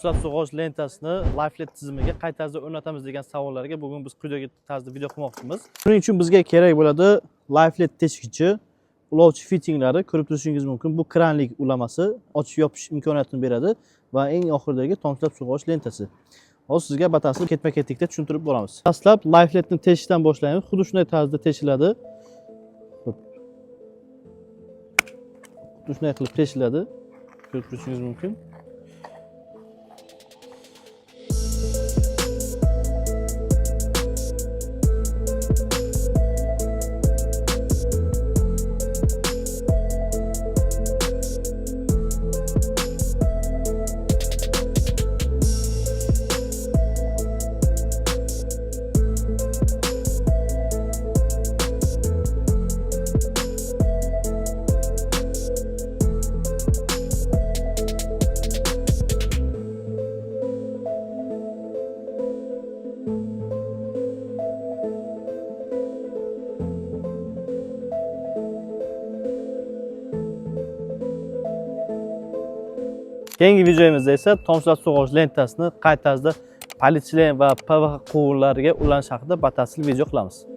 Sug'orish lentasini LifeLed tizimiga qay tarzda o'rnatamiz degan savollarga bugun biz quyidagi tarzda video qilmoqchimiz. Shuning uchun bizga kerak bo'ladi LifeLed teshikchi, ulovchi fittinglari. Ko'rib turishingiz mumkin. Bu kranlik ulamasi, ochish yopish imkoniyatini beradi va eng oxiridagi tomchilatib sug'orish lentasi. Hozir sizga batafsil ketma-ketlikda tushuntirib boramiz. Dastlab LifeLedni teshishdan boshlaymiz. Xuddi shunday tarzda teshiladi. Xuddi shunday qilib teshiladi. Ko'rib turishingiz mumkin. Keyingi videomizda esa tomchilatib sug'orish lentasini qay tarzda polietilen va PVH quvurlariga ulanish haqida batafsil video qilamiz.